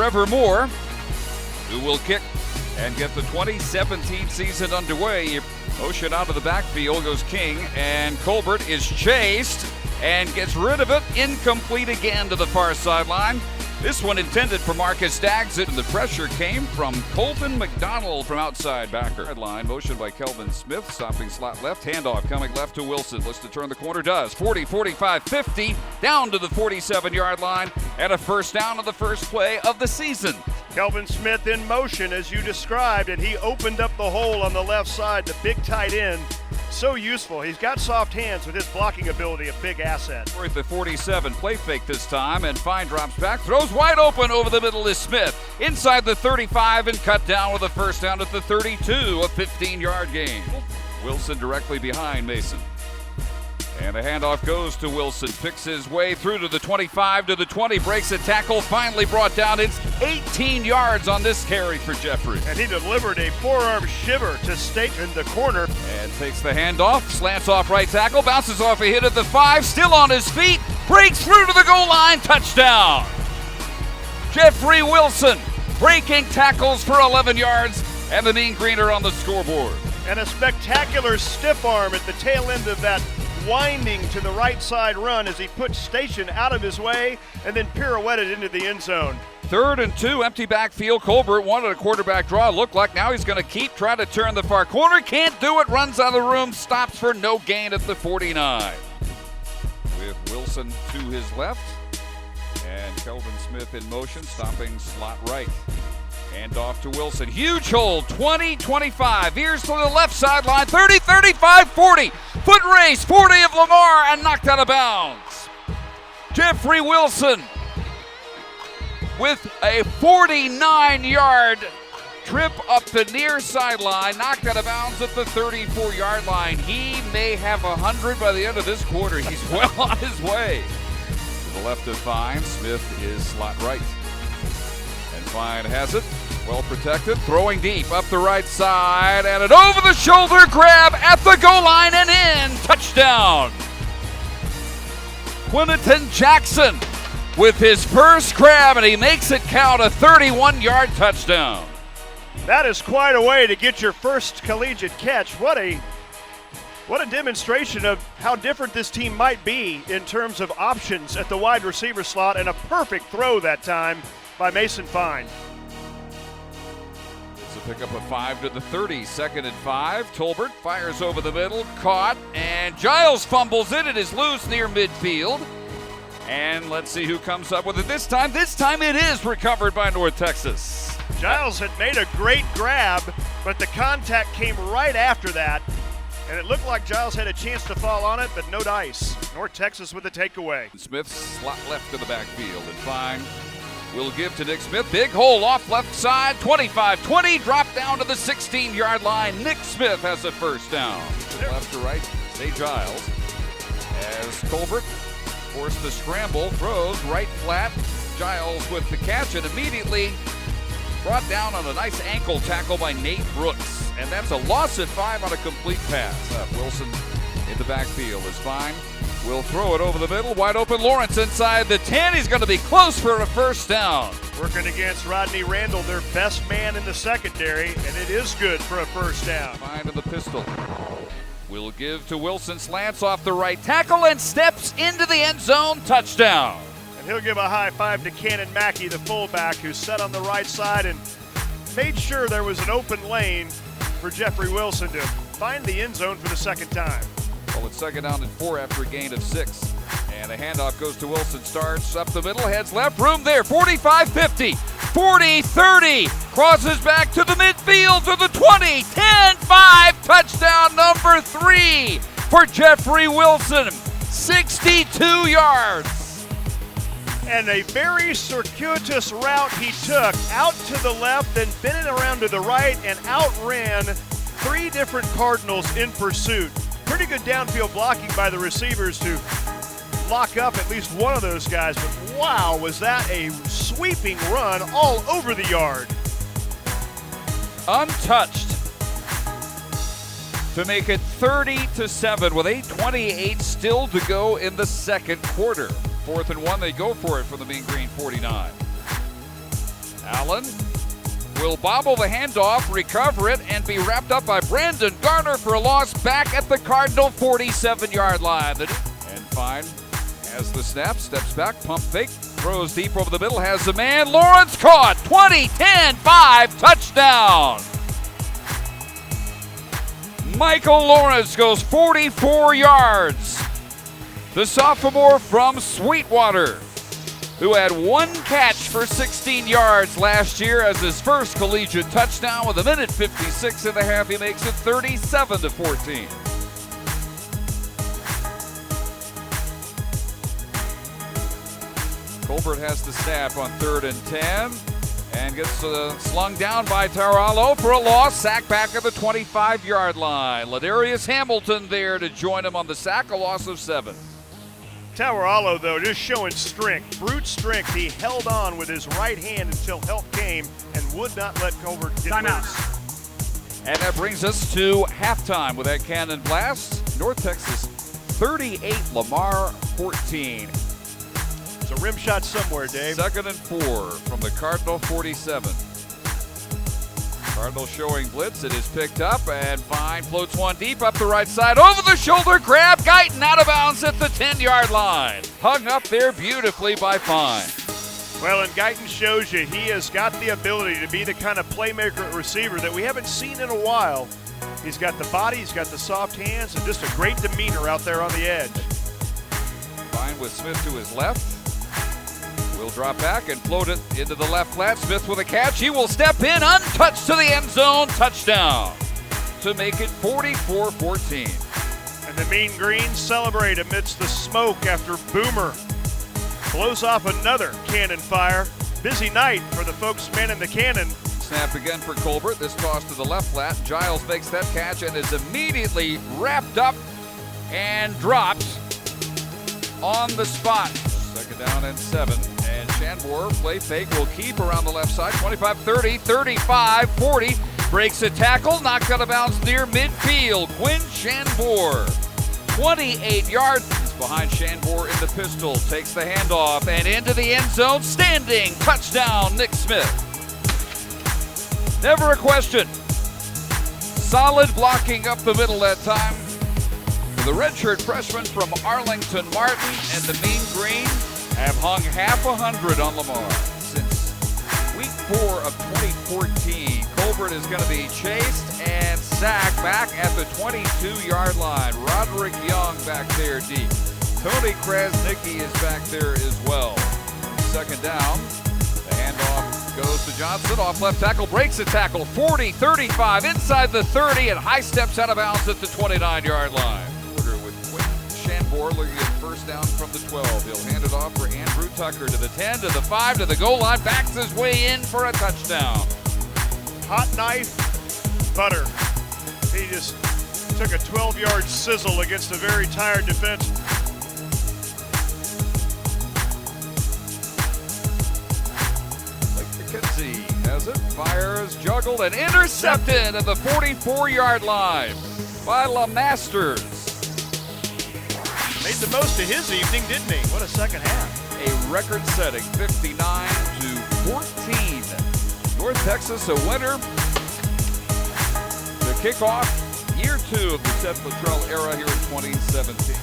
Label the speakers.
Speaker 1: Trevor Moore, who will kick and get the 2017 season underway. Motion out of the backfield goes King, and Colbert is chased and gets rid of it. Incomplete again to the far sideline. This one intended for Marcus Staggs, and the pressure came from Colton McDonald from outside backer. Sideline motion by Kelvin Smith, stopping slot left, handoff coming left to Wilson. Looks to turn the corner, does. 40, 45, 50, down to the 47-yard line, and a first down on the first play of the season.
Speaker 2: Kelvin Smith in motion, as you described, and he opened up the hole on the left side, the big tight end. So useful. He's got soft hands with his blocking ability, a big asset.
Speaker 1: We're at the 47, play fake this time, and Fine drops back, throws wide open over the middle is Smith. Inside the 35 and cut down with a first down at the 32, a 15-yard gain. Wilson directly behind Mason. And the handoff goes to Wilson, picks his way through to the 25, to the 20, breaks a tackle, finally brought down. It's 18 yards on this carry for Jeffrey.
Speaker 2: And he delivered a forearm shiver to State in the corner.
Speaker 1: And takes the handoff, slants off right tackle, bounces off a hit at the 5, still on his feet, breaks through to the goal line, touchdown. Jeffrey Wilson breaking tackles for 11 yards, and the Mean Greener on the scoreboard.
Speaker 2: And a spectacular stiff arm at the tail end of that winding to the right side run as he put Station out of his way and then pirouetted into the end zone.
Speaker 1: 3rd and 2, empty backfield. Colbert wanted a quarterback draw. Looked like now he's going to keep trying to turn the far corner. Can't do it. Runs out of the room. Stops for no gain at the 49. With Wilson to his left and Kelvin Smith in motion, stopping slot right. Hand off to Wilson. Huge hole, 20, 25. Veers to the left sideline, 30, 35, 40. Foot race, 40 of Lamar, and knocked out of bounds. Jeffrey Wilson with a 49-yard trip up the near sideline, knocked out of bounds at the 34-yard line. He may have 100 by the end of this quarter. He's well on his way. To the left of Fine, Smith is slot right. And Fine has it, well protected, throwing deep up the right side, and an over-the-shoulder grab at the goal line and in. Touchdown. Quinton Jackson with his first grab, and he makes it count, a 31-yard touchdown.
Speaker 2: That is quite a way to get your first collegiate catch. What a demonstration of how different this team might be in terms of options at the wide receiver slot, and a perfect throw that time by Mason Fine.
Speaker 1: It's a pickup of 5 to the 30, 2nd and 5. Tolbert fires over the middle, caught, and Giles fumbles it. It is loose near midfield. And let's see who comes up with it this time. This time it is recovered by North Texas.
Speaker 2: Giles had made a great grab, but the contact came right after that. And it looked like Giles had a chance to fall on it, but no dice. North Texas with the takeaway.
Speaker 1: Smith slot left to the backfield, and Fine will give to Nick Smith. Big hole off left side, 25-20, drop down to the 16-yard line. Nick Smith has a first down. Left to right, Zay Giles. As Colbert forced the scramble, throws right flat. Giles with the catch, and immediately brought down on a nice ankle tackle by Nate Brooks. And that's a loss at 5 on a complete pass. Wilson in the backfield is Fine. Will throw it over the middle. Wide open Lawrence inside the 10. He's going to be close for a first down.
Speaker 2: Working against Rodney Randall, their best man in the secondary, and it is good for a first down.
Speaker 1: Fine to the pistol. Will give to Wilson. Slants off the right tackle and steps into the end zone. Touchdown.
Speaker 2: And he'll give a high five to Cannon Mackey, the fullback, who sat on the right side and made sure there was an open lane for Jeffrey Wilson to find the end zone for the second time.
Speaker 1: Well, it's 2nd down and 4 after a gain of 6. And the handoff goes to Wilson, starts up the middle, heads left, room there, 45-50, 40-30, crosses back to the midfield to the 20, 10-5, touchdown number 3 for Jeffrey Wilson, 62 yards.
Speaker 2: And a very circuitous route he took, out to the left, then bending around to the right, and outran 3 different Cardinals in pursuit. Pretty good downfield blocking by the receivers to lock up at least one of those guys, but wow, was that a sweeping run all over the yard.
Speaker 1: Untouched to make it 30-7 with 8:28 still to go in the second quarter. 4th and 1, they go for it from the Mean Green 49. Allen will bobble the handoff, recover it, and be wrapped up by Brandon Garner for a loss back at the Cardinal 47-yard line. And Fine has the snap, steps back, pump fake, throws deep over the middle, has the man. Lawrence caught. 20, 10, 5, touchdown. Michael Lawrence goes 44 yards. The sophomore from Sweetwater, who had one catch for 16 yards last year as his first collegiate touchdown. With a minute 56 in the half, he makes it 37-14. Colbert has the snap on 3rd and 10 and gets slung down by Tarallo for a loss. Sack back at the 25-yard line. Ladarius Hamilton there to join him on the sack, a loss of 7.
Speaker 2: Tarallo, though, just showing strength, brute strength. He held on with his right hand until help came and would not let Colbert get loose.
Speaker 1: And that brings us to halftime with that cannon blast. North Texas 38, Lamar 14.
Speaker 2: It's a rim shot somewhere, Dave.
Speaker 1: 2nd and 4 from the Cardinal 47. Cardinal showing blitz. It is picked up, and Fine floats one deep up the right side. Over the shoulder grab. Guyton out of bounds at the 10-yard line. Hung up there beautifully by Fine.
Speaker 2: Well, and Guyton shows you he has got the ability to be the kind of playmaker at receiver that we haven't seen in a while. He's got the body, he's got the soft hands, and just a great demeanor out there on the edge.
Speaker 1: Fine with Smith to his left. Will drop back and float it into the left flat. Smith with a catch. He will step in untouched to the end zone. Touchdown to make it 44-14.
Speaker 2: And the Mean Greens celebrate amidst the smoke after Boomer blows off another cannon fire. Busy night for the folks manning the cannon.
Speaker 1: Snap again for Colbert. This toss to the left flat. Giles makes that catch and is immediately wrapped up and drops on the spot. 2nd down and 7. And Shanbor, play fake, will keep around the left side. 25, 30, 35, 40. Breaks a tackle, knocked out of bounds near midfield. Quinn Shanbor, 28 yards. He's behind Shanbor in the pistol. Takes the handoff and into the end zone. Standing, touchdown, Nick Smith. Never a question. Solid blocking up the middle that time. The redshirt freshman from Arlington Martin and the Mean Green have hung half 100 on Lamar. Since week 4 of 2014, Colbert is going to be chased and sacked back at the 22-yard line. Roderick Young back there deep. Tony Krasnicki is back there as well. 2nd down. The handoff goes to Johnson. Off left tackle, breaks a tackle. 40, 35, inside the 30, and high steps out of bounds at the 29-yard line. Shanbor looking at 1st down from the 12. He'll hand it off for Andrew Tucker to the 10, to the 5, to the goal line. Backs his way in for a touchdown.
Speaker 2: Hot knife, butter. He just took a 12-yard sizzle against a very tired defense.
Speaker 1: McKenzie has it, fires, juggled, and intercepted at the 44-yard line by LeMasters.
Speaker 2: Made the most of his evening, didn't he? What a second half.
Speaker 1: A record-setting 59-14. North Texas a winner. The kickoff, year 2 of the Seth Luttrell era here in 2017.